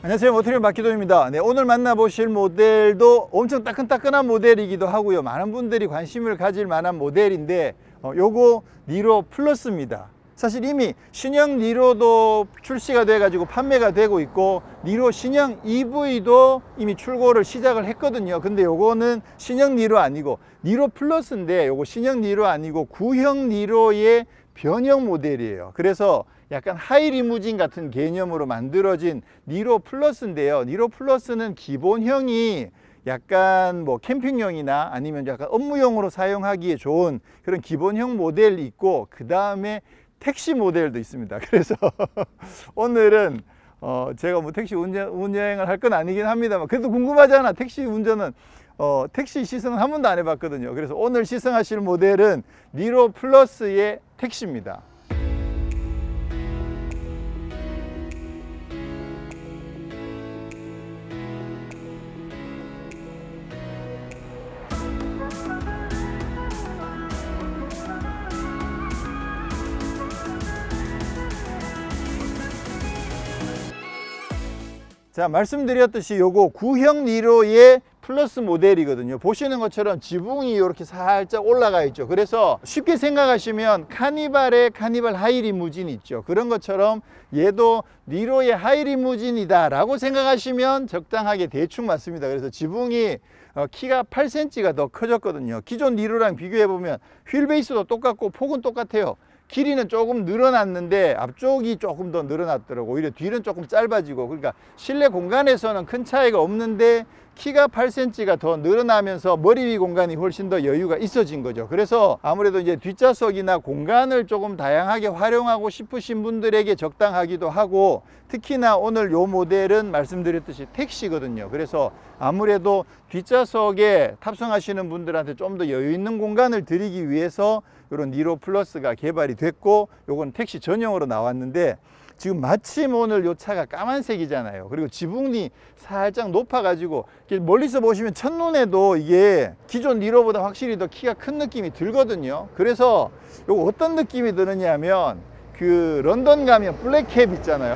안녕하세요, 모터리얼 마키도입니다. 네, 오늘 만나보실 모델도 엄청 따끈따끈한 모델이기도 하고요, 많은 분들이 관심을 가질 만한 모델인데 요거 니로 플러스입니다. 사실 이미 신형 니로도 출시가 돼 가지고 판매가 되고 있고, 니로 신형 EV도 이미 출고를 시작을 했거든요. 근데 요거는 신형 니로 아니고 니로 플러스인데, 요거 신형 니로 아니고 구형 니로의 변형 모델이에요. 그래서 약간 하이 리무진 같은 개념으로 만들어진 니로 플러스인데요. 니로 플러스는 기본형이 약간 뭐 캠핑용이나 아니면 약간 업무용으로 사용하기에 좋은 그런 기본형 모델이 있고, 그 다음에 택시 모델도 있습니다. 그래서 오늘은 제가 뭐 택시 운행을 할 건 아니긴 합니다만, 그래도 궁금하잖아. 택시 운전은 택시 시승은 한 번도 안 해봤거든요. 그래서 오늘 시승하실 모델은 니로 플러스의 택시입니다. 자, 말씀드렸듯이 요거 구형 니로의 플러스 모델이거든요. 보시는 것처럼 지붕이 이렇게 살짝 올라가 있죠. 그래서 쉽게 생각하시면 카니발의 카니발 하이 리무진이 있죠. 그런 것처럼 얘도 니로의 하이 리무진이다 라고 생각하시면 적당하게 대충 맞습니다. 그래서 지붕이 키가 8cm가 더 커졌거든요. 기존 니로랑 비교해 보면 휠 베이스도 똑같고 폭은 똑같아요. 길이는 조금 늘어났는데 앞쪽이 조금 더 늘어났더라고. 오히려 뒤는 조금 짧아지고, 그러니까 실내 공간에서는 큰 차이가 없는데 키가 8cm가 더 늘어나면서 머리 위 공간이 훨씬 더 여유가 있어진 거죠. 그래서 아무래도 이제 뒷좌석이나 공간을 조금 다양하게 활용하고 싶으신 분들에게 적당하기도 하고, 특히나 오늘 요 모델은 말씀드렸듯이 택시거든요. 그래서 아무래도 뒷좌석에 탑승하시는 분들한테 좀 더 여유 있는 공간을 드리기 위해서 이런 니로 플러스가 개발이 됐고, 요건 택시 전용으로 나왔는데, 지금 마침 오늘 요 차가 까만색이잖아요. 그리고 지붕이 살짝 높아 가지고 멀리서 보시면 첫눈에도 이게 기존 니로보다 확실히 더 키가 큰 느낌이 들거든요. 그래서 요거 어떤 느낌이 드느냐 하면, 그 런던 가면 블랙캡 있잖아요.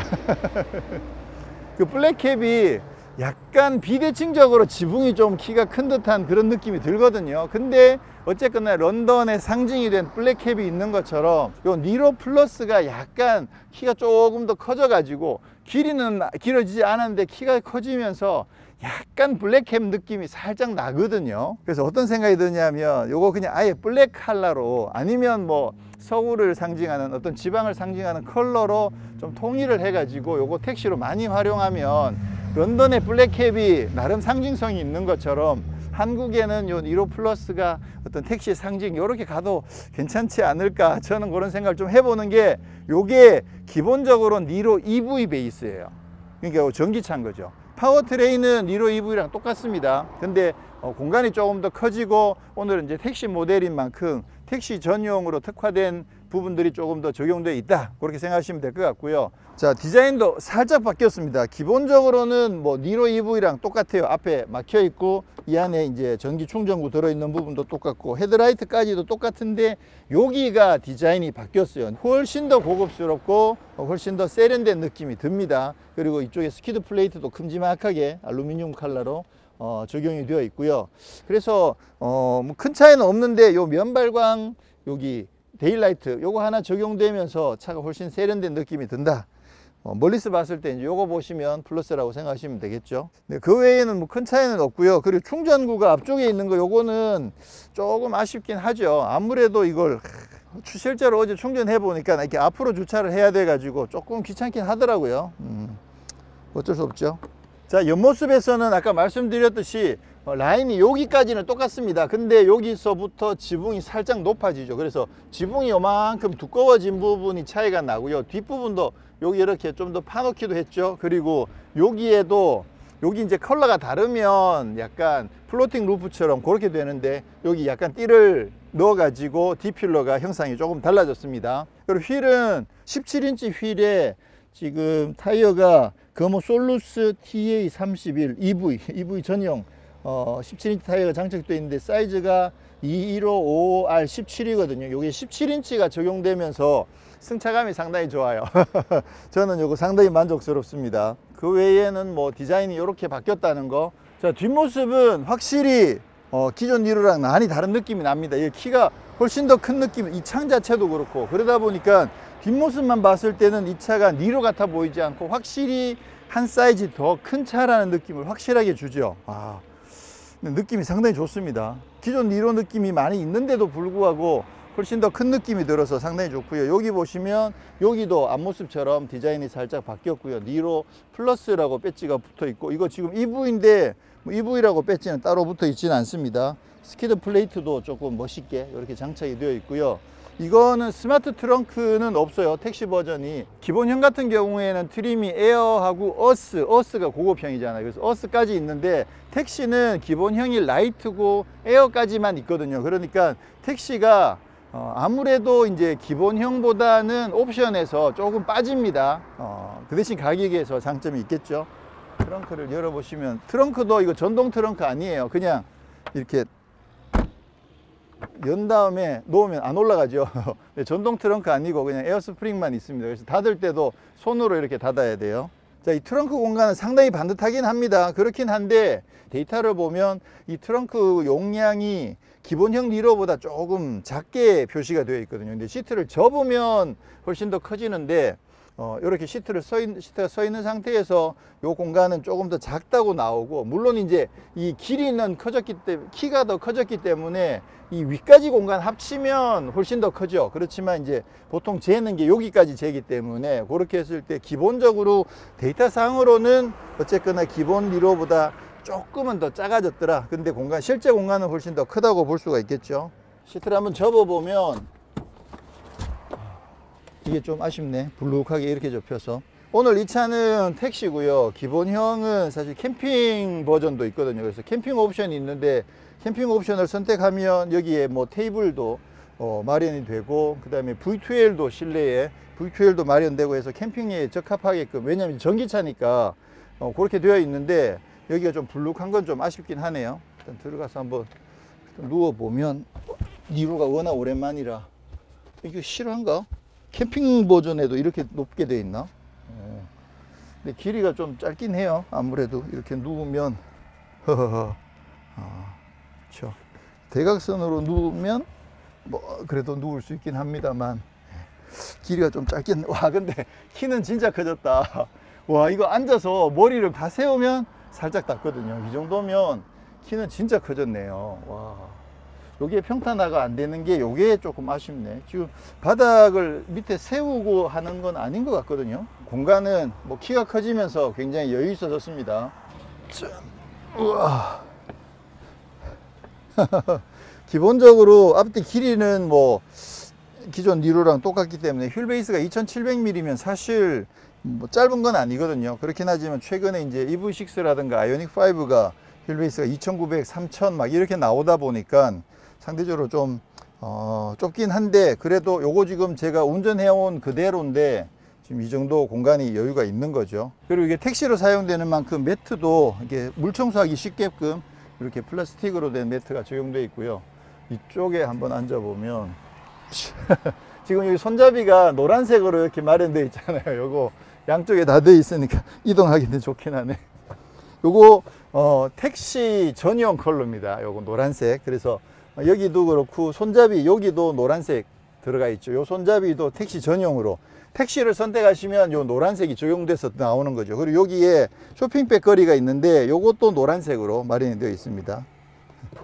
그 블랙캡이 약간 비대칭적으로 지붕이 좀 키가 큰 듯한 그런 느낌이 들거든요. 근데 어쨌거나 런던의 상징이 된 블랙캡이 있는 것처럼 요 니로 플러스가 약간 키가 조금 더 커져 가지고 길이는 길어지지 않았는데 키가 커지면서 약간 블랙캡 느낌이 살짝 나거든요. 그래서 어떤 생각이 드냐면, 요거 그냥 아예 블랙 컬러로, 아니면 뭐 서울을 상징하는 어떤 지방을 상징하는 컬러로 좀 통일을 해 가지고 요거 택시로 많이 활용하면 런던의 블랙캡이 나름 상징성이 있는 것처럼 한국에는 요 니로 플러스가 어떤 택시의 상징, 요렇게 가도 괜찮지 않을까, 저는 그런 생각을 좀 해보는 게, 요게 기본적으로 니로 EV 베이스예요. 그러니까 전기차인 거죠. 파워트레인은 니로 EV랑 똑같습니다. 근데 공간이 조금 더 커지고, 오늘은 이제 택시 모델인 만큼 택시 전용으로 특화된 부분들이 조금 더 적용되어 있다, 그렇게 생각하시면 될 것 같고요. 자, 디자인도 살짝 바뀌었습니다. 기본적으로는 뭐 니로 EV랑 똑같아요. 앞에 막혀 있고, 이 안에 이제 전기 충전구 들어있는 부분도 똑같고, 헤드라이트까지도 똑같은데 여기가 디자인이 바뀌었어요. 훨씬 더 고급스럽고 훨씬 더 세련된 느낌이 듭니다. 그리고 이쪽에 스키드 플레이트도 큼지막하게 알루미늄 컬러로 적용이 되어 있고요. 그래서 뭐 큰 차이는 없는데, 요 면발광 여기 데일라이트 요거 하나 적용되면서 차가 훨씬 세련된 느낌이 든다. 멀리서 봤을 때 이제 요거 보시면 플러스라고 생각하시면 되겠죠. 네, 그 외에는 뭐 큰 차이는 없고요. 그리고 충전구가 앞쪽에 있는 거, 요거는 조금 아쉽긴 하죠. 아무래도 이걸 실제로 어제 충전해 보니까 이렇게 앞으로 주차를 해야 돼 가지고 조금 귀찮긴 하더라고요. 어쩔 수 없죠. 자, 옆모습에서는 아까 말씀드렸듯이 라인이 여기까지는 똑같습니다. 근데 여기서부터 지붕이 살짝 높아지죠. 그래서 지붕이 요만큼 두꺼워진 부분이 차이가 나고요. 뒷부분도 여기 이렇게 좀 더 파놓기도 했죠. 그리고 여기에도 여기 이제 컬러가 다르면 약간 플로팅 루프처럼 그렇게 되는데, 여기 약간 띠를 넣어 가지고 디필러가 형상이 조금 달라졌습니다. 그리고 휠은 17인치 휠에 지금 타이어가 거모 솔루스 TA31 EV 전용 17인치 타이어가 장착되어 있는데, 사이즈가 215R17이거든요. 이게 17인치가 적용되면서 승차감이 상당히 좋아요. 저는 이거 상당히 만족스럽습니다. 그 외에는 뭐 디자인이 이렇게 바뀌었다는 거. 자, 뒷모습은 확실히 기존 니로랑 많이 다른 느낌이 납니다. 이 키가 훨씬 더 큰 느낌, 이 창 자체도 그렇고. 그러다 보니까 뒷모습만 봤을 때는 이 차가 니로 같아 보이지 않고 확실히 한 사이즈 더 큰 차라는 느낌을 확실하게 주죠. 느낌이 상당히 좋습니다. 기존 니로 느낌이 많이 있는데도 불구하고 훨씬 더 큰 느낌이 들어서 상당히 좋고요. 여기 보시면 여기도 앞모습처럼 디자인이 살짝 바뀌었고요. 니로 플러스라고 배지가 붙어 있고, 이거 지금 EV인데 뭐 EV라고 배지는 따로 붙어 있지는 않습니다. 스키드 플레이트도 조금 멋있게 이렇게 장착이 되어 있고요. 이거는 스마트 트렁크는 없어요. 택시 버전이. 기본형 같은 경우에는 트림이 에어하고 어스가 고급형이잖아요. 그래서 어스까지 있는데 택시는 기본형이 라이트고 에어까지만 있거든요. 그러니까 택시가 아무래도 이제 기본형보다는 옵션에서 조금 빠집니다. 그 대신 가격에서 장점이 있겠죠. 트렁크를 열어보시면, 트렁크도 이거 전동 트렁크 아니에요. 그냥 이렇게 연 다음에 놓으면 안 올라가죠. 전동 트렁크 아니고 그냥 에어스프링만 있습니다. 그래서 닫을 때도 손으로 이렇게 닫아야 돼요. 자, 이 트렁크 공간은 상당히 반듯하긴 합니다. 그렇긴 한데 데이터를 보면 이 트렁크 용량이 기본형 니로보다 조금 작게 표시가 되어 있거든요. 근데 시트를 접으면 훨씬 더 커지는데 이렇게 시트가 서 있는 상태에서 이 공간은 조금 더 작다고 나오고, 물론 이제 이 길이는 커졌기 때문에, 키가 더 커졌기 때문에 이 위까지 공간 합치면 훨씬 더 크죠. 그렇지만 이제 보통 재는 게 여기까지 재기 때문에 그렇게 했을 때 기본적으로 데이터 상으로는 어쨌거나 기본 니로보다 조금은 더 작아졌더라. 근데 실제 공간은 훨씬 더 크다고 볼 수가 있겠죠. 시트를 한번 접어보면 이게 좀 아쉽네. 불룩하게 이렇게 접혀서. 오늘 이 차는 택시고요. 기본형은 사실 캠핑 버전도 있거든요. 그래서 캠핑 옵션이 있는데 캠핑 옵션을 선택하면 여기에 뭐 테이블도 마련이 되고, 그 다음에 V2L도 실내에 V2L도 마련되고 해서 캠핑에 적합하게끔, 왜냐면 전기차니까 그렇게 되어 있는데 여기가 좀 불룩한 건 좀 아쉽긴 하네요. 일단 들어가서 한번 누워보면, 니로가 워낙 오랜만이라. 이게 실화인가? 캠핑 버전에도 이렇게 높게 되어 있나? 근데 길이가 좀 짧긴 해요. 아무래도 이렇게 누우면 그렇죠. 대각선으로 누우면 뭐 그래도 누울 수 있긴 합니다만 길이가 좀 짧긴. 와, 근데 키는 진짜 커졌다. 와, 이거 앉아서 머리를 다 세우면 살짝 닿거든요. 이 정도면 키는 진짜 커졌네요. 와, 여기에 평탄화가 안 되는 게 요게 조금 아쉽네. 지금 바닥을 밑에 세우고 하는 건 아닌 것 같거든요. 공간은 뭐 키가 커지면서 굉장히 여유 있어졌습니다. 우와. 기본적으로 앞뒤 길이는 뭐 기존 니로랑 똑같기 때문에 휠 베이스가 2700mm면 사실 뭐 짧은 건 아니거든요. 그렇긴 하지만 최근에 이제 EV6라든가 아이오닉5가 휠 베이스가 2900, 3000 막 이렇게 나오다 보니까 상대적으로 좀 좁긴 한데, 그래도 요거 지금 제가 운전해온 그대로인데 지금 이 정도 공간이 여유가 있는 거죠. 그리고 이게 택시로 사용되는 만큼 매트도 이렇게 물 청소하기 쉽게끔 이렇게 플라스틱으로 된 매트가 적용되어 있고요. 이쪽에 한번 앉아보면 지금 여기 손잡이가 노란색으로 이렇게 마련되어 있잖아요. 요거 양쪽에 다 되어 있으니까 이동하기는 좋긴 하네. 요거 택시 전용 컬러입니다. 요거 노란색. 그래서 여기도 그렇고 손잡이 여기도 노란색 들어가 있죠. 요 손잡이도 택시 전용으로, 택시를 선택하시면 요 노란색이 적용돼서 나오는 거죠. 그리고 여기에 쇼핑백 거리가 있는데 요것도 노란색으로 마련이 되어 있습니다.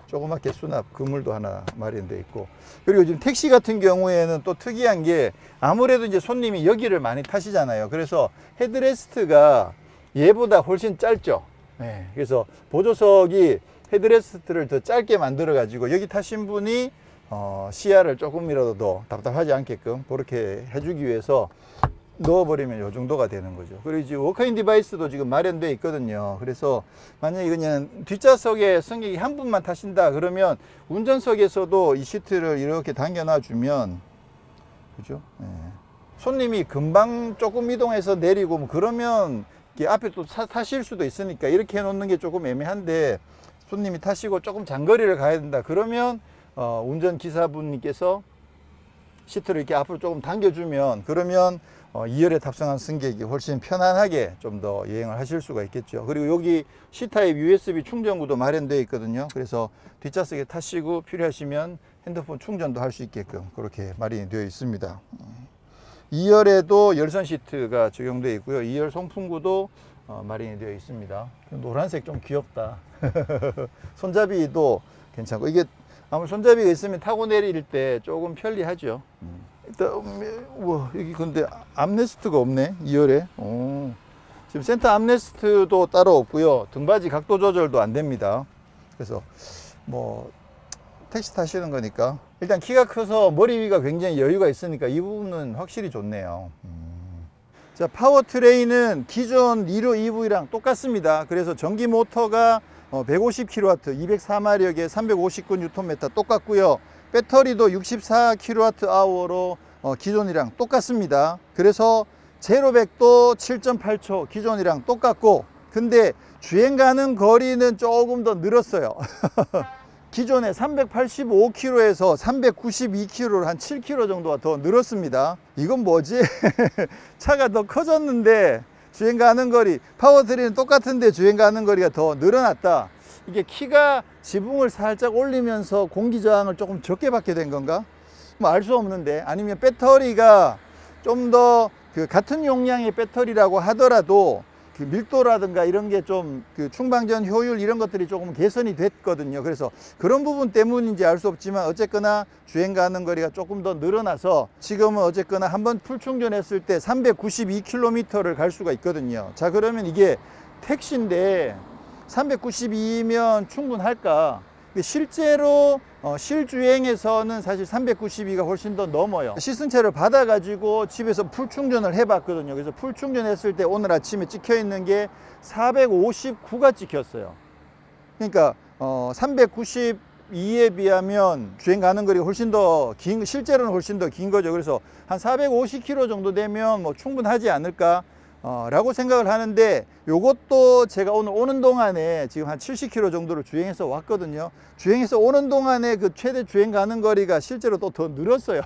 조그맣게 수납 그물도 하나 마련되어 있고, 그리고 지금 택시 같은 경우에는 또 특이한 게 아무래도 이제 손님이 여기를 많이 타시잖아요. 그래서 헤드레스트가 얘보다 훨씬 짧죠. 네, 그래서 보조석이 헤드레스트를 더 짧게 만들어 가지고 여기 타신 분이 시야를 조금이라도 더 답답하지 않게끔 그렇게 해주기 위해서 넣어버리면 이 정도가 되는 거죠. 그리고 이제 워크인 디바이스도 지금 마련되어 있거든요. 그래서 만약에 그냥 뒷좌석에 승객이 한 분만 타신다 그러면 운전석에서도 이 시트를 이렇게 당겨 놔주면, 그죠? 네. 손님이 금방 조금 이동해서 내리고 뭐 그러면 앞에 또 타실 수도 있으니까 이렇게 해 놓는 게 조금 애매한데, 손님이 타시고 조금 장거리를 가야 된다 그러면 운전기사분께서 시트를 이렇게 앞으로 조금 당겨주면, 그러면 2열에 탑승한 승객이 훨씬 편안하게 좀 더 여행을 하실 수가 있겠죠. 그리고 여기 C타입 USB 충전구도 마련되어 있거든요. 그래서 뒷좌석에 타시고 필요하시면 핸드폰 충전도 할 수 있게끔 그렇게 마련이 되어 있습니다. 2열에도 열선 시트가 적용되어 있고요. 2열 송풍구도 마련이 되어 있습니다. 노란색 좀 귀엽다. 손잡이도 괜찮고, 이게 아무래도 손잡이가 있으면 타고 내릴 때 조금 편리하죠. 일단 우와, 여기 근데 암레스트가 없네, 2열에. 지금 센터 암레스트도 따로 없고요. 등받이 각도 조절도 안 됩니다. 그래서 뭐 택시 타시는 거니까 일단 키가 커서 머리 위가 굉장히 여유가 있으니까 이 부분은 확실히 좋네요. 자, 파워트레인은 기존 니로 EV랑 똑같습니다. 그래서 전기 모터가 150kW, 204마력에 359Nm 똑같고요. 배터리도 64kWh로 기존이랑 똑같습니다. 그래서 제로백도 7.8초 기존이랑 똑같고, 근데 주행 가는 거리는 조금 더 늘었어요. 기존에 385km에서 392km로 한 7km 정도가 더 늘었습니다. 이건 뭐지? 차가 더 커졌는데 주행 가는 거리, 파워트레인은 똑같은데 주행 가는 거리가 더 늘어났다. 이게 키가 지붕을 살짝 올리면서 공기 저항을 조금 적게 받게 된 건가? 뭐 알 수 없는데, 아니면 배터리가 좀 더 같은 용량의 배터리라고 하더라도 그 밀도라든가 이런 게 좀 충방전 효율 이런 것들이 조금 개선이 됐거든요. 그래서 그런 부분 때문인지 알 수 없지만 어쨌거나 주행 가는 거리가 조금 더 늘어나서 지금은 어쨌거나 한번 풀 충전했을 때 392km를 갈 수가 있거든요. 자, 그러면 이게 택시인데 392면 충분할까? 실제로 실주행에서는 사실 392가 훨씬 더 넘어요. 시승차를 받아 가지고 집에서 풀 충전을 해 봤거든요. 그래서 풀 충전했을 때 오늘 아침에 찍혀 있는 게 459가 찍혔어요. 그러니까 392에 비하면 주행 가는 거리가 훨씬 더 긴, 실제로는 훨씬 더 긴 거죠. 그래서 한 450km 정도 되면 뭐 충분하지 않을까 라고 생각을 하는데, 요것도 제가 오늘 오는 동안에 지금 한 70km 정도를 주행해서 왔거든요. 주행해서 오는 동안에 그 최대 주행 가는 거리가 실제로 또 더 늘었어요.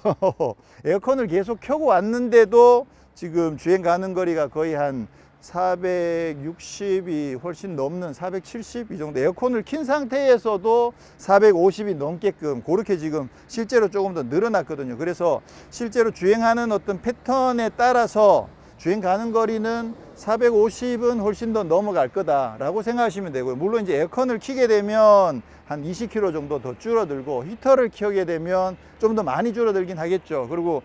에어컨을 계속 켜고 왔는데도 지금 주행 가는 거리가 거의 한 460이 훨씬 넘는 470 이 정도, 에어컨을 킨 상태에서도 450이 넘게끔 그렇게 지금 실제로 조금 더 늘어났거든요. 그래서 실제로 주행하는 어떤 패턴에 따라서 주행 가는 거리는 450은 훨씬 더 넘어갈 거다라고 생각하시면 되고요. 물론 이제 에어컨을 켜게 되면 한 20km 정도 더 줄어들고, 히터를 켜게 되면 좀 더 많이 줄어들긴 하겠죠. 그리고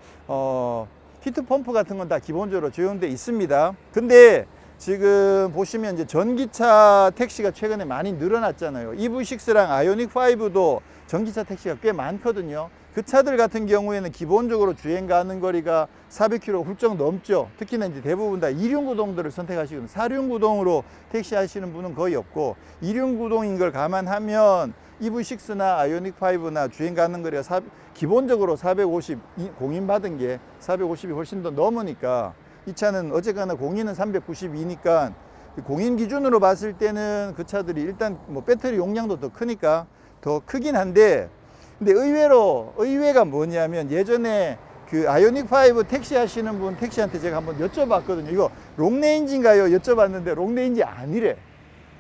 히트 펌프 같은 건 다 기본적으로 적용돼 있습니다. 근데 지금 보시면 이제 전기차 택시가 최근에 많이 늘어났잖아요. EV6랑 아이오닉5도 전기차 택시가 꽤 많거든요. 그 차들 같은 경우에는 기본적으로 주행 가는 거리가 400km 훌쩍 넘죠. 특히나 이제 대부분 다 2륜 구동들을 선택하시거든요. 4륜 구동으로 택시 하시는 분은 거의 없고, 2륜 구동인 걸 감안하면 EV6나 아이오닉5나 주행 가는 거리가 기본적으로 450, 공인 받은 게 450이 훨씬 더 넘으니까, 이 차는 어쨌거나 공인은 392니까 공인 기준으로 봤을 때는 그 차들이 일단 뭐 배터리 용량도 더 크니까 더 크긴 한데, 근데 의외가 뭐냐면, 예전에 그 아이오닉5 택시 하시는 분 택시한테 제가 한번 여쭤봤거든요. 이거 롱레인지인가요? 여쭤봤는데 롱레인지 아니래.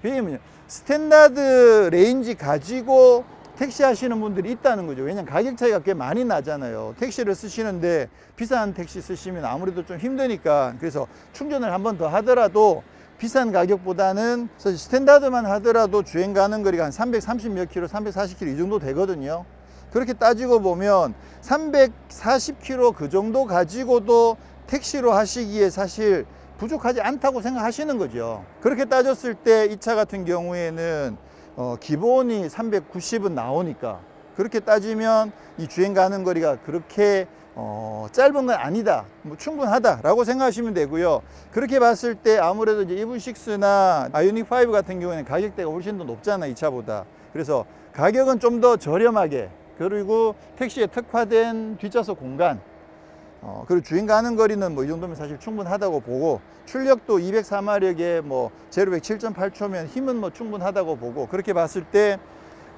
왜냐면 스탠다드 레인지 가지고 택시 하시는 분들이 있다는 거죠. 왜냐면 가격 차이가 꽤 많이 나잖아요. 택시를 쓰시는데 비싼 택시 쓰시면 아무래도 좀 힘드니까, 그래서 충전을 한 번 더 하더라도 비싼 가격보다는 사실 스탠다드만 하더라도 주행 가는 거리가 한 330 몇 킬로, 340km 이 정도 되거든요. 그렇게 따지고 보면 340km 그 정도 가지고도 택시로 하시기에 사실 부족하지 않다고 생각하시는 거죠. 그렇게 따졌을 때 이 차 같은 경우에는 기본이 390은 나오니까, 그렇게 따지면 이 주행 가는 거리가 그렇게 짧은 건 아니다, 뭐 충분하다 라고 생각하시면 되고요. 그렇게 봤을 때 아무래도 이제 EV6나 아이오닉5 같은 경우에는 가격대가 훨씬 더 높잖아요, 이 차보다. 그래서 가격은 좀 더 저렴하게, 그리고 택시에 특화된 뒷좌석 공간, 그리고 주행 가는 거리는 뭐 이 정도면 사실 충분하다고 보고, 출력도 204마력에 뭐 제로백 7.8초면 힘은 뭐 충분하다고 보고, 그렇게 봤을 때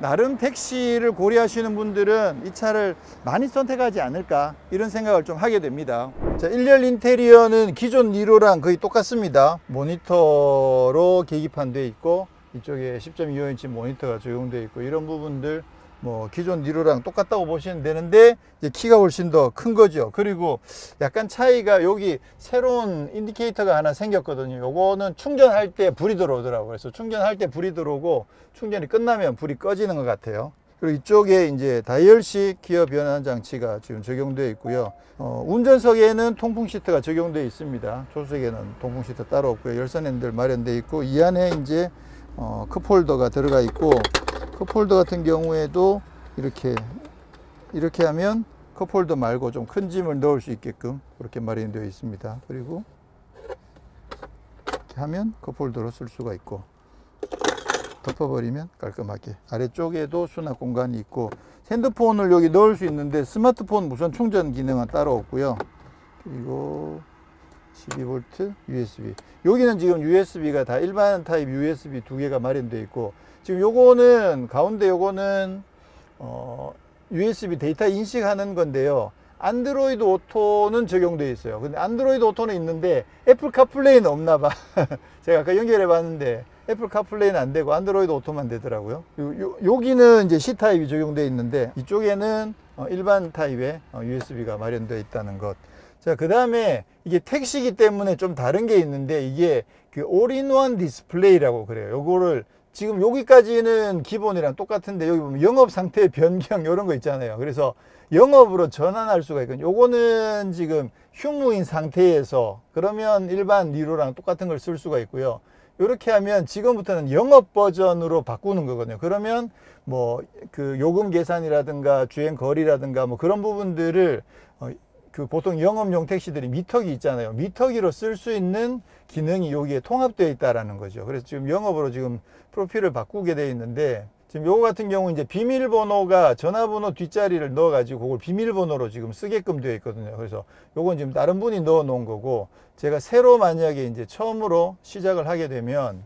나름 택시를 고려하시는 분들은 이 차를 많이 선택하지 않을까 이런 생각을 좀 하게 됩니다. 자, 1열 인테리어는 기존 니로랑 거의 똑같습니다. 모니터로 계기판 되어 있고 이쪽에 10.25인치 모니터가 적용되어 있고 이런 부분들 뭐 기존 니로랑 똑같다고 보시면 되는데 이제 키가 훨씬 더 큰 거죠. 그리고 약간 차이가 여기 새로운 인디케이터가 하나 생겼거든요. 요거는 충전할 때 불이 들어오더라고요. 그래서 충전할 때 불이 들어오고 충전이 끝나면 불이 꺼지는 것 같아요. 그리고 이쪽에 이제 다이얼식 기어 변환 장치가 지금 적용되어 있고요. 운전석에는 통풍 시트가 적용되어 있습니다. 조수석에는 통풍 시트 따로 없고요. 열선 핸들 마련되어 있고 이 안에 이제 컵홀더가 들어가 있고 컵홀더 같은 경우에도 이렇게 하면 컵홀더 말고 좀 큰 짐을 넣을 수 있게끔 그렇게 마련되어 있습니다. 그리고 이렇게 하면 컵홀더로 쓸 수가 있고 덮어버리면 깔끔하게 아래쪽에도 수납 공간이 있고 핸드폰을 여기 넣을 수 있는데 스마트폰 무선 충전 기능은 따로 없고요. 그리고 12V USB 여기는 지금 USB가 다 일반 타입 USB 두 개가 마련되어 있고 지금 요거는 가운데 요거는 USB 데이터 인식하는 건데요. 안드로이드 오토는 적용되어 있어요. 근데 안드로이드 오토는 있는데 애플 카플레이는 없나 봐. 제가 아까 연결해 봤는데 애플 카플레이는 안 되고 안드로이드 오토만 되더라고요. 여기는 이제 C 타입이 적용되어 있는데 이쪽에는 일반 타입의 USB가 마련되어 있다는 것. 자, 그 다음에 이게 택시기 때문에 좀 다른 게 있는데 이게 그 올인원 디스플레이라고 그래요. 요거를 지금 여기까지는 기본이랑 똑같은데 여기 보면 영업 상태 변경 이런 거 있잖아요. 그래서 영업으로 전환할 수가 있거든요. 요거는 지금 휴무인 상태에서 그러면 일반 니로랑 똑같은 걸 쓸 수가 있고요. 이렇게 하면 지금부터는 영업 버전으로 바꾸는 거거든요. 그러면 뭐 그 요금 계산이라든가 주행 거리라든가 뭐 그런 부분들을 그 보통 영업용 택시들이 미터기 있잖아요. 미터기로 쓸 수 있는 기능이 여기에 통합되어 있다라는 거죠. 그래서 지금 영업으로 지금 프로필을 바꾸게 되어 있는데 지금 요거 같은 경우 이제 비밀번호가 전화번호 뒷자리를 넣어 가지고 그걸 비밀번호로 지금 쓰게끔 되어 있거든요. 그래서 요건 지금 다른 분이 넣어 놓은 거고 제가 새로 만약에 이제 처음으로 시작을 하게 되면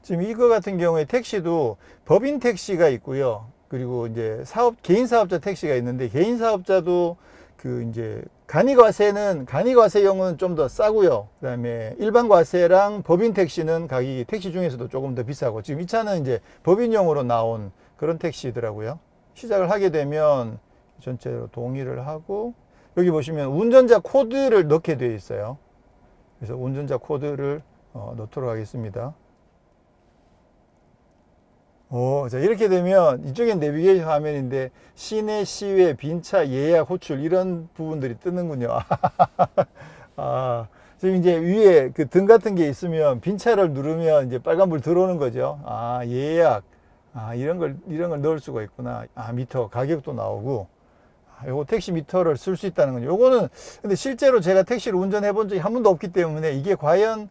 지금 이거 같은 경우에 택시도 법인 택시가 있고요. 그리고 이제 개인 사업자 택시가 있는데 개인 사업자도 그 이제 간이과세용은 좀 더 싸고요. 그 다음에 일반 과세랑 법인 택시는 가격이 택시 중에서도 조금 더 비싸고 지금 이 차는 이제 법인용으로 나온 그런 택시더라고요. 시작을 하게 되면 전체로 동의를 하고 여기 보시면 운전자 코드를 넣게 되어 있어요. 그래서 운전자 코드를 넣도록 하겠습니다. 자, 이렇게 되면 이쪽엔 내비게이션 화면인데 시내, 시외, 빈차, 예약, 호출 이런 부분들이 뜨는군요. 지금 이제 위에 그 등 같은 게 있으면 빈차를 누르면 이제 빨간불 들어오는 거죠. 예약, 이런 걸 넣을 수가 있구나. 미터 가격도 나오고 요거 택시 미터를 쓸 수 있다는 거죠. 요거는 근데 실제로 제가 택시를 운전해 본 적이 한 번도 없기 때문에 이게 과연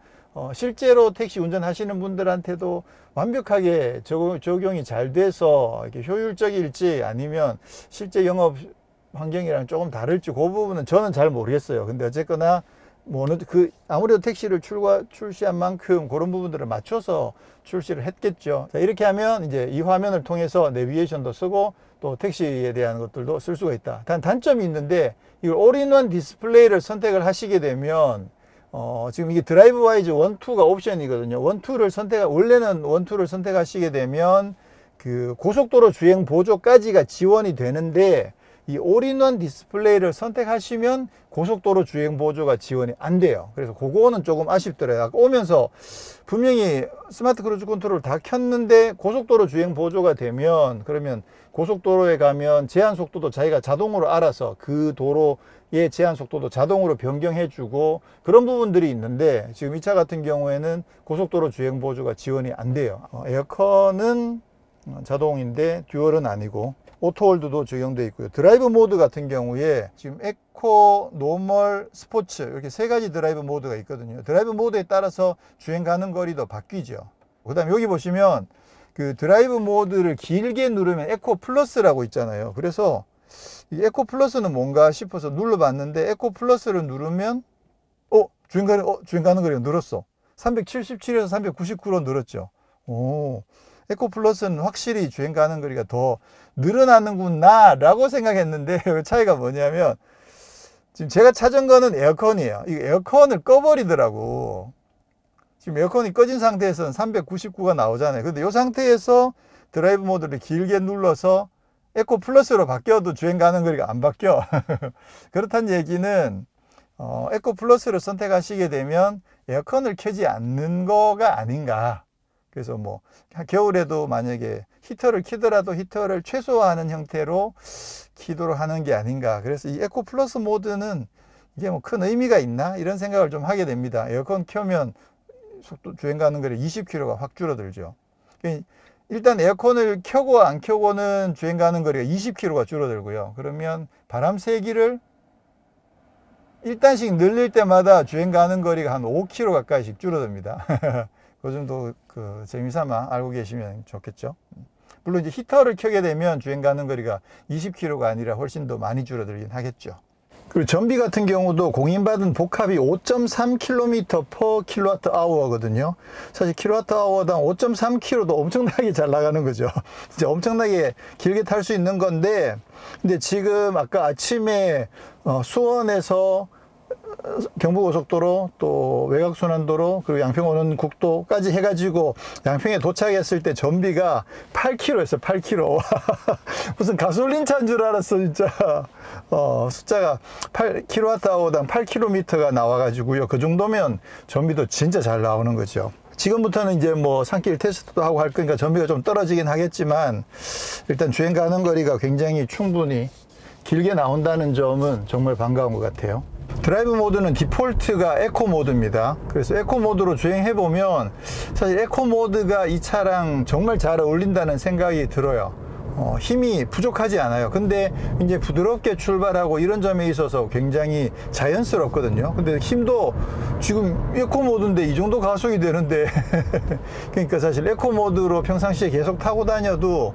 실제로 택시 운전하시는 분들한테도 완벽하게 적용이 잘 돼서 이렇게 효율적일지 아니면 실제 영업 환경이랑 조금 다를지 그 부분은 저는 잘 모르겠어요. 근데 어쨌거나 뭐 아무래도 택시를 출시한 만큼 그런 부분들을 맞춰서 출시를 했겠죠. 자, 이렇게 하면 이제 이 화면을 통해서 내비게이션도 쓰고 또 택시에 대한 것들도 쓸 수가 있다. 단점이 있는데 이걸 올인원 디스플레이를 선택을 하시게 되면 지금 이게 드라이브 와이즈 1, 2가 옵션이거든요. 원래는 1, 2를 선택하시게 되면 그 고속도로 주행 보조까지가 지원이 되는데 이 올인원 디스플레이를 선택하시면 고속도로 주행 보조가 지원이 안 돼요. 그래서 그거는 조금 아쉽더라고요. 아까 오면서 분명히 스마트 크루즈 컨트롤 다 켰는데 고속도로 주행 보조가 되면 그러면 고속도로에 가면 제한 속도도 자기가 자동으로 알아서 그 도로의 제한 속도도 자동으로 변경해 주고 그런 부분들이 있는데 지금 이 차 같은 경우에는 고속도로 주행 보조가 지원이 안 돼요. 에어컨은 자동인데 듀얼은 아니고 오토홀드도 적용되어 있고요. 드라이브 모드 같은 경우에 지금 에코, 노멀, 스포츠 이렇게 세 가지 드라이브 모드가 있거든요. 드라이브 모드에 따라서 주행 가는 거리도 바뀌죠. 그 다음에 여기 보시면 그 드라이브 모드를 길게 누르면 에코 플러스라고 있잖아요. 그래서 이 에코 플러스는 뭔가 싶어서 눌러봤는데 에코 플러스를 누르면 주행 가는 거리가 늘었어. 377에서 399로 늘었죠. 에코 플러스는 확실히 주행 가는 거리가 더 늘어나는구나 라고 생각했는데 그 차이가 뭐냐면 지금 제가 찾은 거는 에어컨이에요. 이 에어컨을 꺼버리더라고. 지금 에어컨이 꺼진 상태에서는 399가 나오잖아요. 근데 이 상태에서 드라이브 모드를 길게 눌러서 에코 플러스로 바뀌어도 주행 가는 거리가 안 바뀌어. 그렇다는 얘기는 에코 플러스를 선택하시게 되면 에어컨을 켜지 않는 거가 아닌가. 그래서 뭐 겨울에도 만약에 히터를 켜더라도 히터를 최소화하는 형태로 키도록 하는 게 아닌가. 그래서 이 에코 플러스 모드는 이게 뭐 큰 의미가 있나 이런 생각을 좀 하게 됩니다. 에어컨 켜면 속도 주행 가는 거리 20km가 확 줄어들죠. 일단 에어컨을 켜고 안 켜고는 주행 가는 거리가 20km가 줄어들고요. 그러면 바람 세기를 1단씩 늘릴 때마다 주행 가는 거리가 한 5km 가까이씩 줄어듭니다. 그 정도 재미삼아 알고 계시면 좋겠죠. 물론 이제 히터를 켜게 되면 주행 가는 거리가 20km가 아니라 훨씬 더 많이 줄어들긴 하겠죠. 그리고 전비 같은 경우도 공인받은 복합이 5.3km/kWh거든요. 사실 kWh당 5.3km도 엄청나게 잘 나가는 거죠. 진짜 엄청나게 길게 탈 수 있는 건데, 근데 지금 아까 아침에 수원에서 경부고속도로 또 외곽순환도로 그리고 양평 오는 국도까지 해가지고 양평에 도착했을 때 전비가 8km였어요. 8km. 무슨 가솔린 차인 줄 알았어 진짜. 숫자가 kWh당 8km가 나와가지고요. 그 정도면 전비도 진짜 잘 나오는 거죠. 지금부터는 이제 뭐 산길 테스트도 하고 할 거니까 전비가 좀 떨어지긴 하겠지만 일단 주행 가는 거리가 굉장히 충분히 길게 나온다는 점은 정말 반가운 것 같아요. 드라이브 모드는 디폴트가 에코 모드입니다. 그래서 에코 모드로 주행해 보면 사실 에코 모드가 이 차랑 정말 잘 어울린다는 생각이 들어요. 힘이 부족하지 않아요. 근데 이제 부드럽게 출발하고 이런 점에 있어서 굉장히 자연스럽거든요. 근데 힘도 지금 에코 모드인데 이 정도 가속이 되는데 그러니까 사실 에코 모드로 평상시에 계속 타고 다녀도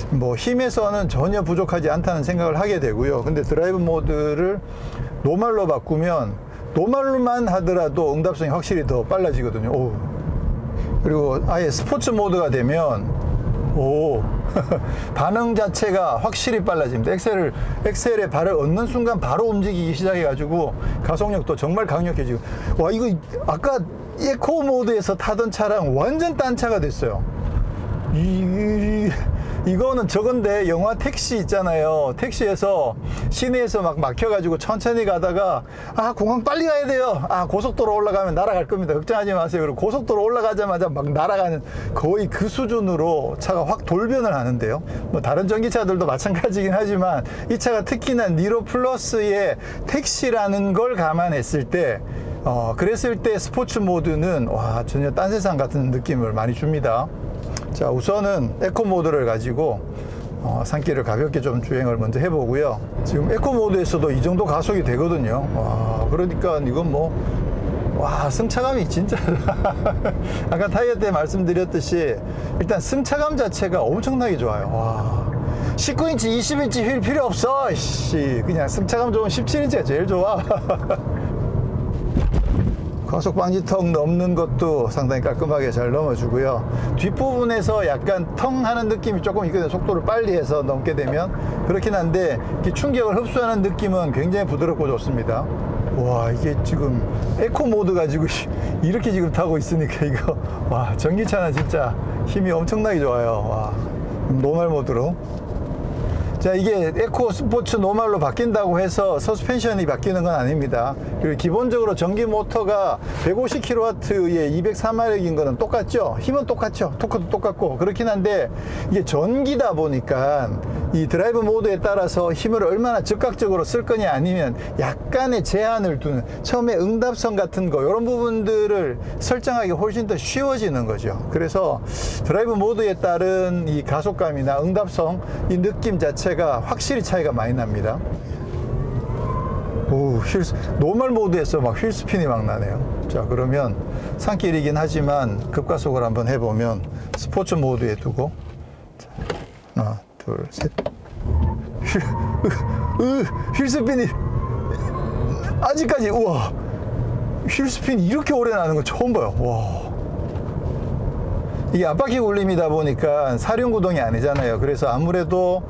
뭐 힘에서는 전혀 부족하지 않다는 생각을 하게 되고요. 근데 드라이브 모드를 노말로 바꾸면 노말로만 하더라도 응답성이 확실히 더 빨라지거든요. 오. 그리고 아예 스포츠 모드가 되면 반응 자체가 확실히 빨라집니다. 엑셀에 발을 얻는 순간 바로 움직이기 시작해 가지고 가속력도 정말 강력해지고, 와 이거 아까 에코 모드에서 타던 차랑 완전 딴 차가 됐어요. 이거는 저건데 영화 택시 있잖아요. 택시에서 시내에서 막 막혀가지고 천천히 가다가 공항 빨리 가야 돼요. 고속도로 올라가면 날아갈 겁니다. 걱정하지 마세요. 그리고 고속도로 올라가자마자 막 날아가는 거의 그 수준으로 차가 확 돌변을 하는데요. 뭐 다른 전기차들도 마찬가지긴 하지만 이 차가 특히나 니로 플러스의 택시라는 걸 감안했을 때 그랬을 때 스포츠 모드는 와 전혀 딴 세상 같은 느낌을 많이 줍니다. 자, 우선은 에코 모드를 가지고 산길을 가볍게 좀 주행을 먼저 해보고요. 지금 에코 모드에서도 이 정도 가속이 되거든요. 와, 그러니까 이건 승차감이 진짜 아까 타이어 때 말씀드렸듯이 일단 승차감 자체가 엄청나게 좋아요. 와, 19인치 20인치 휠 필요 없어. 그냥 승차감 좋은 17인치가 제일 좋아. 과속 방지턱 넘는 것도 상당히 깔끔하게 잘 넘어주고요. 뒷부분에서 약간 텅 하는 느낌이 조금 있거든요. 속도를 빨리 해서 넘게 되면. 그렇긴 한데 충격을 흡수하는 느낌은 굉장히 부드럽고 좋습니다. 와, 이게 지금 에코 모드 가지고 이렇게 지금 타고 있으니까 이거 와, 전기차는 진짜 힘이 엄청나게 좋아요. 와, 노멀 모드로. 자, 이게 에코 스포츠 노멀로 바뀐다고 해서 서스펜션이 바뀌는 건 아닙니다. 그리고 기본적으로 전기 모터가 150kW의 204마력인 거는 똑같죠. 힘은 똑같죠. 토크도 똑같고. 그렇긴 한데 이게 전기다 보니까 이 드라이브 모드에 따라서 힘을 얼마나 즉각적으로 쓸 거냐 아니면 약간의 제한을 두는, 처음에 응답성 같은 거 이런 부분들을 설정하기 훨씬 더 쉬워지는 거죠. 그래서 드라이브 모드에 따른 이 가속감이나 응답성, 이 느낌 자체가 확실히 차이가 많이 납니다. 노멀 모드에서 막 휠스핀이 막 나네요. 자, 그러면 산길이긴 하지만 급가속을 한번 해보면 스포츠 모드에 두고, 자, 하나 둘 셋. 휠스핀이 아직까지, 우와, 휠스핀이 이렇게 오래 나는 거 처음 봐요. 와, 이게 앞바퀴 굴림이다 보니까 사륜 구동이 아니잖아요. 그래서 아무래도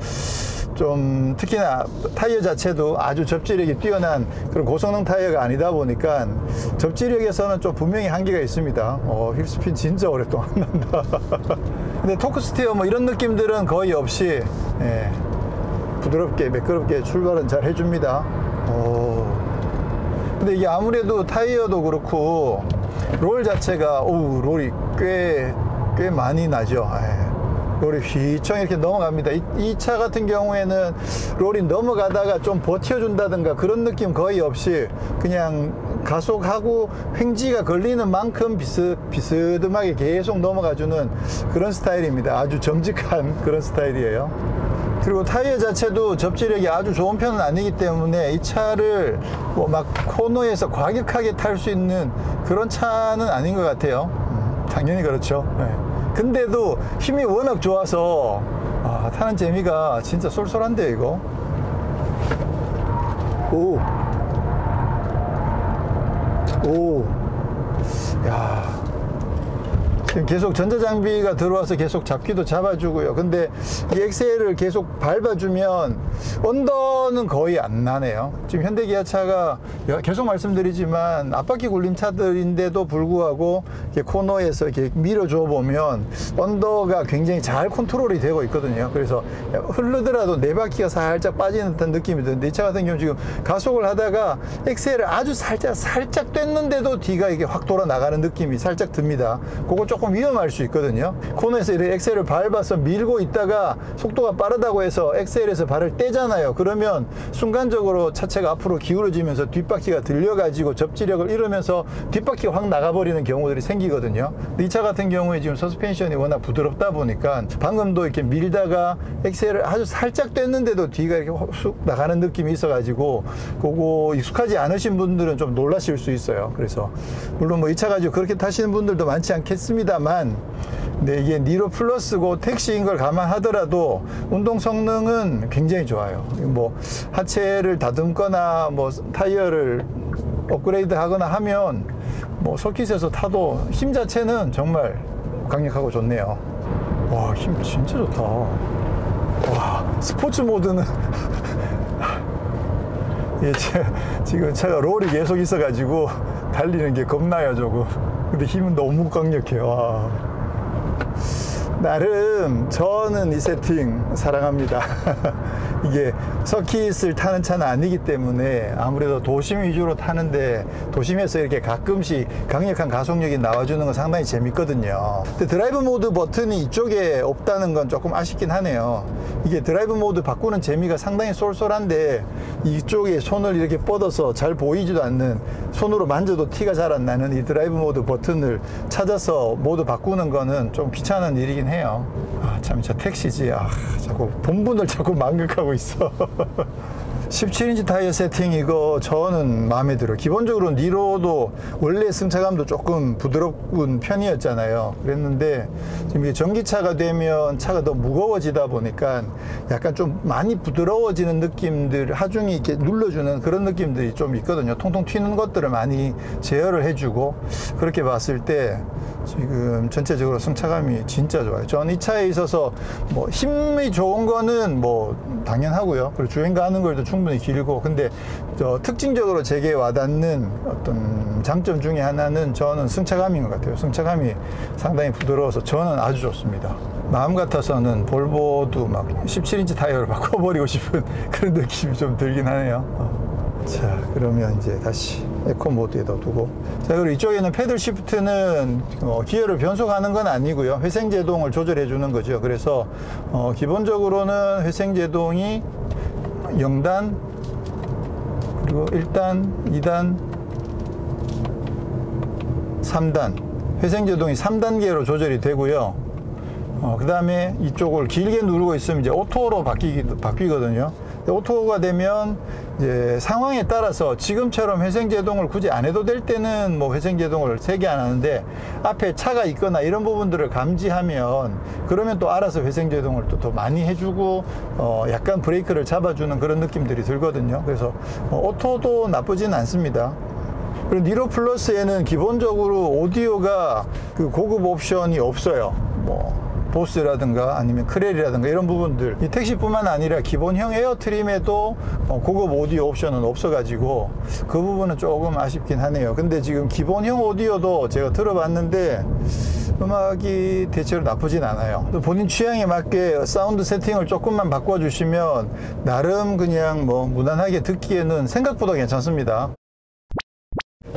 좀 특히나 타이어 자체도 아주 접지력이 뛰어난 그런 고성능 타이어가 아니다 보니까 접지력에서는 좀 분명히 한계가 있습니다. 휠스핀 진짜 오랫동안 난다. 근데 토크 스티어 뭐 이런 느낌들은 거의 없이 부드럽게 매끄럽게 출발은 잘 해줍니다. 근데 이게 아무래도 타이어도 그렇고 롤 자체가 롤이 꽤 많이 나죠. 롤이 휘청 이렇게 넘어갑니다. 이 차 같은 경우에는 롤이 넘어가다가 좀 버텨준다든가 그런 느낌 거의 없이 그냥 가속하고 횡지가 걸리는 만큼 비스듬하게 계속 넘어가주는 그런 스타일입니다. 아주 정직한 그런 스타일이에요. 그리고 타이어 자체도 접지력이 아주 좋은 편은 아니기 때문에 이 차를 뭐 막 코너에서 과격하게 탈 수 있는 그런 차는 아닌 것 같아요. 당연히 그렇죠. 근데도 힘이 워낙 좋아서 타는 재미가 진짜 쏠쏠한데요, 이거. 야. 지금 계속 전자장비가 들어와서 계속 잡기도 잡아주고요. 근데 이 엑셀을 계속 밟아주면 언더는 거의 안 나네요. 지금 현대기아차가 계속 말씀드리지만 앞바퀴 굴림 차들인데도 불구하고 이렇게 코너에서 이렇게 밀어줘 보면 언더가 굉장히 잘 컨트롤이 되고 있거든요. 그래서 흐르더라도 네 바퀴가 살짝 빠지는 듯한 느낌이 드는데 이 차 같은 경우 지금 가속을 하다가 엑셀을 아주 살짝 뗐는데도 뒤가 이게 확 돌아 나가는 느낌이 살짝 듭니다. 그거 조금 위험할 수 있거든요. 코너에서 이렇게 엑셀을 밟아서 밀고 있다가 속도가 빠르다고 해서 엑셀에서 발을 떼잖아요. 그러면 순간적으로 차체가 앞으로 기울어지면서 뒷바퀴가 들려가지고 접지력을 잃으면서 뒷바퀴가 확 나가버리는 경우들이 생기거든요. 이 차 같은 경우에 지금 서스펜션이 워낙 부드럽다 보니까 방금도 이렇게 밀다가 엑셀을 아주 살짝 뗐는데도 뒤가 이렇게 쑥 나가는 느낌이 있어가지고 그거 익숙하지 않으신 분들은 좀 놀라실 수 있어요. 그래서 물론 뭐 이 차 가지고 그렇게 타시는 분들도 많지 않겠습니다. 근데 이게 니로 플러스고 택시인 걸 감안하더라도 운동 성능은 굉장히 좋아요. 뭐 하체를 다듬거나 뭐 타이어를 업그레이드 하거나 하면 뭐 서킷에서 타도 힘 자체는 정말 강력하고 좋네요. 와, 힘 진짜 좋다. 와, 스포츠 모드는 예, 지금 차가 롤이 계속 있어가지고 달리는 게 겁나요, 조금. 근데 힘은 너무 강력해요. 와. 나름 저는 이 세팅 사랑합니다. 이게 서킷을 타는 차는 아니기 때문에 아무래도 도심 위주로 타는데 도심에서 이렇게 가끔씩 강력한 가속력이 나와주는 건 상당히 재밌거든요. 근데 드라이브 모드 버튼이 이쪽에 없다는 건 조금 아쉽긴 하네요. 이게 드라이브 모드 바꾸는 재미가 상당히 쏠쏠한데 이쪽에 손을 이렇게 뻗어서 잘 보이지도 않는, 손으로 만져도 티가 잘 안 나는 이 드라이브 모드 버튼을 찾아서 모드 바꾸는 거는 좀 귀찮은 일이긴 해요. 참, 저 택시지. 자꾸 본분을 자꾸 망각하고 있어. 17인치 타이어 세팅 이거 저는 마음에 들어요. 기본적으로 니로도 원래 승차감도 조금 부드러운 편이었잖아요. 그랬는데 지금 이게 전기차가 되면 차가 더 무거워지다 보니까 약간 좀 많이 부드러워지는 느낌들, 하중이 이렇게 눌러주는 그런 느낌들이 좀 있거든요. 통통 튀는 것들을 많이 제어를 해주고, 그렇게 봤을 때 지금 전체적으로 승차감이 진짜 좋아요. 저는 이 차에 있어서 뭐 힘이 좋은 거는 뭐 당연하고요. 그리고 주행가하는 걸도 충분히 길고, 근데 특징적으로 제게 와닿는 어떤 장점 중에 하나는 저는 승차감인 것 같아요. 승차감이 상당히 부드러워서 저는 아주 좋습니다. 마음 같아서는 볼보도 막 17인치 타이어를 바꿔버리고 싶은 그런 느낌이 좀 들긴 하네요. 자, 그러면 이제 다시 에코 모드에다 두고, 자, 그리고 이쪽에는 패들 시프트는 기어를 변속하는 건 아니고요, 회생 제동을 조절해 주는 거죠. 그래서 기본적으로는 회생 제동이 0단, 그리고 1단, 2단, 3단, 회생 제동이 3단계로 조절이 되고요. 그 다음에 이쪽을 길게 누르고 있으면 이제 오토로 바뀌거든요. 오토가 되면 이제 상황에 따라서 지금처럼 회생 제동을 굳이 안 해도 될 때는 뭐 회생 제동을 세게 안 하는데, 앞에 차가 있거나 이런 부분들을 감지하면 그러면 또 알아서 회생 제동을 또 더 많이 해주고 약간 브레이크를 잡아주는 그런 느낌들이 들거든요. 그래서 오토도 나쁘진 않습니다. 그리고 니로 플러스에는 기본적으로 오디오가 그 고급 옵션이 없어요. 뭐 보스라든가 아니면 크렐이라든가 이런 부분들, 이 택시뿐만 아니라 기본형 에어트림에도 고급 오디오 옵션은 없어가지고 그 부분은 조금 아쉽긴 하네요. 근데 지금 기본형 오디오도 제가 들어봤는데 음악이 대체로 나쁘진 않아요. 본인 취향에 맞게 사운드 세팅을 조금만 바꿔주시면 나름 그냥 뭐 무난하게 듣기에는 생각보다 괜찮습니다.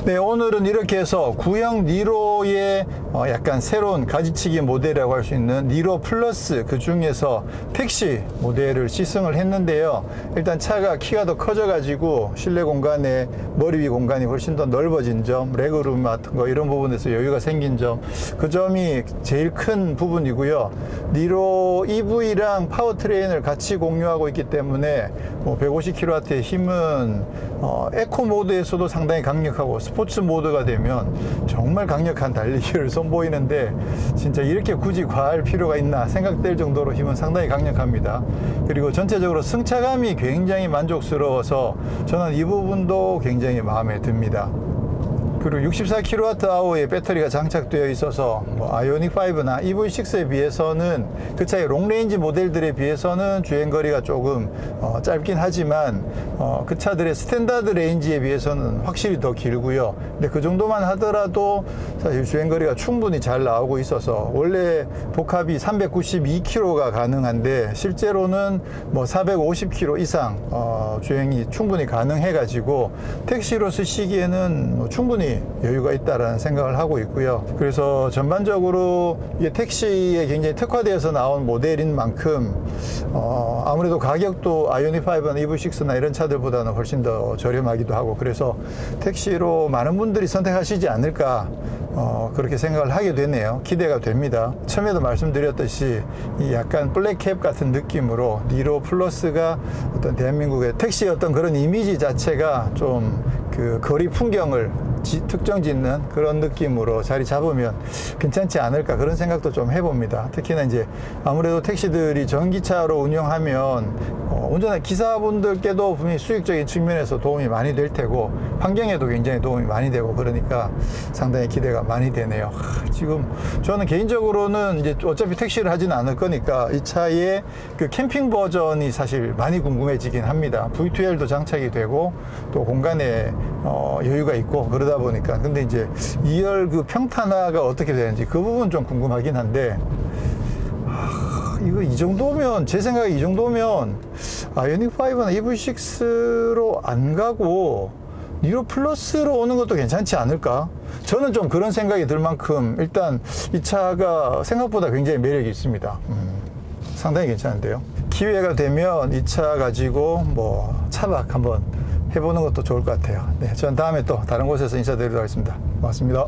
네, 오늘은 이렇게 해서 구형 니로의 약간 새로운 가지치기 모델이라고 할 수 있는 니로 플러스, 그 중에서 택시 모델을 시승을 했는데요. 일단 차가 키가 더 커져 가지고 실내 공간에 머리 위 공간이 훨씬 더 넓어진 점, 레그룸 같은 거 이런 부분에서 여유가 생긴 점, 그 점이 제일 큰 부분이고요. 니로 EV랑 파워트레인을 같이 공유하고 있기 때문에 뭐 150kW의 힘은 에코 모드에서도 상당히 강력하고 스포츠 모드가 되면 정말 강력한 달리기를 선보이는데 진짜 이렇게 굳이 과할 필요가 있나 생각될 정도로 힘은 상당히 강력합니다. 그리고 전체적으로 승차감이 굉장히 만족스러워서 저는 이 부분도 굉장히 마음에 듭니다. 그리고 64kWh의 배터리가 장착되어 있어서 뭐 아이오닉5나 EV6에 비해서는, 그 차의 롱레인지 모델들에 비해서는 주행거리가 조금 짧긴 하지만 그 차들의 스탠다드 레인지에 비해서는 확실히 더 길고요. 근데 그 정도만 하더라도 사실 주행거리가 충분히 잘 나오고 있어서, 원래 복합이 392km가 가능한데 실제로는 뭐 450km 이상 주행이 충분히 가능해 가지고 택시로 쓰시기에는 뭐 충분히 여유가 있다라는 생각을 하고 있고요. 그래서 전반적으로 이게 택시에 굉장히 특화되어서 나온 모델인 만큼 아무래도 가격도 아이오닉5나 EV6나 이런 차들보다는 훨씬 더 저렴하기도 하고, 그래서 택시로 많은 분들이 선택하시지 않을까 그렇게 생각을 하게 되네요. 기대가 됩니다. 처음에도 말씀드렸듯이 이 약간 블랙캡 같은 느낌으로 니로 플러스가 어떤 대한민국의 택시의 어떤 그런 이미지 자체가 좀 그 거리 풍경을 특정 짓는 그런 느낌으로 자리 잡으면 괜찮지 않을까, 그런 생각도 좀 해봅니다. 특히나 이제 아무래도 택시들이 전기차로 운영하면 운전하는 기사분들께도 분명히 수익적인 측면에서 도움이 많이 될 테고 환경에도 굉장히 도움이 많이 되고, 그러니까 상당히 기대가 많이 되네요. 지금 저는 개인적으로는 이제 어차피 택시를 하지는 않을 거니까 이 차의 그 캠핑 버전이 사실 많이 궁금해지긴 합니다. V2L도 장착이 되고 또 공간에 여유가 있고 그러다 보니까. 근데 이제 2열 그 평탄화가 어떻게 되는지 그 부분 좀 궁금하긴 한데, 이거 이 정도면, 제 생각에 이 정도면 아이오닉5나 EV6로 안 가고 니로 플러스로 오는 것도 괜찮지 않을까? 저는 좀 그런 생각이 들 만큼 일단 이 차가 생각보다 굉장히 매력이 있습니다. 상당히 괜찮은데요. 기회가 되면 이 차 가지고 뭐 차박 한번 해보는 것도 좋을 것 같아요. 네, 전 다음에 또 다른 곳에서 인사드리도록 하겠습니다. 고맙습니다.